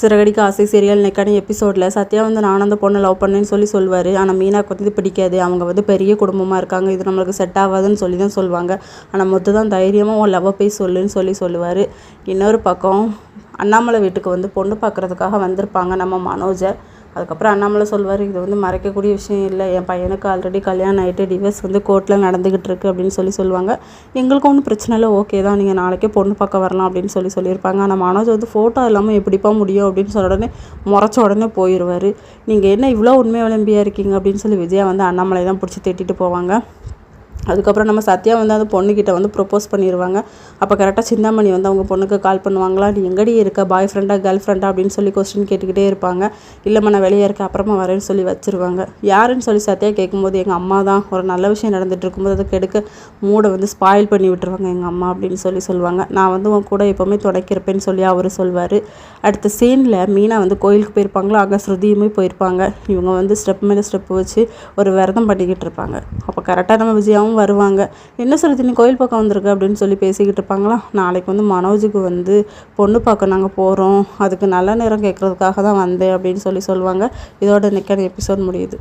சிறகடிக்க ஆசை சீரியல் நெக்கான எபிசோடில் சத்யா வந்து நானும் அந்த பொண்ணை லவ் பண்ணேன்னு சொல்லுவார். ஆனால் மீனாக்கு வந்து பிடிக்காது. அவங்க வந்து பெரிய குடும்பமாக இருக்காங்க, இது நம்மளுக்கு செட் ஆகாதுன்னு சொல்லி தான் சொல்லுவாங்க. ஆனால் மொத்த தான் தைரியமாக உன் லவ்வை போய் சொல்லுன்னு சொல்லுவார். இன்னொரு பக்கம் அண்ணாமலை வீட்டுக்கு வந்து பொண்ணு பார்க்குறதுக்காக வந்திருப்பாங்க நம்ம மனோஜை. அதுக்கப்புறம் அண்ணாமலை சொல்வார், இது வந்து மறைக்கக்கூடிய விஷயம் இல்லை, என் பையனுக்கு ஆல்ரெடி கல்யாணம் ஆகிட்டு டிவோர்ஸ் வந்து கோர்ட்டில் நடந்துக்கிட்டு இருக்குது அப்படின்னு சொல்லுவாங்க. எங்களுக்கு ஒன்றும் பிரச்சனை இல்லை, ஓகே தான், நீங்கள் நாளைக்கே பொண்ணு பார்க்க வரலாம் அப்படின்னு சொல்லியிருப்பாங்க. ஆனால் மனோஜ் வந்து ஃபோட்டோ இல்லாமல் எப்படிப்பா முடியும் அப்படின்னு சொன்ன உடனே முறைச்ச உடனே போயிடுவார். நீங்கள் என்ன இவ்வளோ உண்மை விளம்பியாக இருக்கீங்க அப்படின்னு சொல்லி விஜயா வந்து அண்ணாமலை தான் பிடிச்சி திட்டிட்டு போவாங்க. அதுக்கப்புறம் நம்ம சத்யா வந்து அந்த பொண்ணுக்கிட்ட வந்து ப்ரொப்போஸ் பண்ணிடுவாங்க. அப்போ கரெக்டாக சிந்தாமணி வந்து அவங்க பொண்ணுக்கு கால் பண்ணுவாங்களா, நீ எங்கடி இருக்க, பாய் ஃப்ரெண்டா கேர்ள் ஃப்ரெண்டா அப்படின்னு சொல்லி கொஸ்டின் கேட்டுக்கிட்டே இருப்பாங்க. இல்லைம்மா நான் வெளியே இருக்கேன், அப்புறமா வரேன்னு சொல்லி வச்சுருவாங்க. யாருன்னு சொல்லி சத்யா கேட்கும்போது எங்கள் அம்மா தான், ஒரு நல்ல விஷயம் நடந்துகிட்டு இருக்கும்போது அதை கெடுக்க மூடை வந்து ஸ்பாயில் பண்ணி விட்டுருவாங்க எங்கள் அம்மா அப்படின்னு சொல்லுவாங்க. நான் வந்து உன் கூட எப்போவுமே தொடக்கிறப்பேன்னு சொல்லி அவர் சொல்வார். அடுத்த சீனில் மீனா வந்து கோயிலுக்கு போயிருப்பாங்களோ, அங்கே ஸ்ருதியுமே போயிருப்பாங்க. இவங்க வந்து ஸ்டெப் மேலே ஸ்டெப் வச்சு ஒரு விரதம் பண்ணிக்கிட்டு இருப்பாங்க. அப்போ கரெக்டாக நம்ம விஜயாவும் வருவாங்க. என்ன சொல்லுது, நீ கோயில் பக்கம் வந்திருக்க அப்படின்னு சொல்லி பேசிக்கிட்டு இருப்பாங்களா. நாளைக்கு வந்து மனோஜுக்கு வந்து பொண்ணு பார்க்க நாங்கள் போகிறோம், அதுக்கு நல்ல நேரம் கேட்குறதுக்காக தான் வந்தேன் அப்படின்னு சொல்லுவாங்க. இதோட இன்னைக்கான எபிசோட் முடியுது.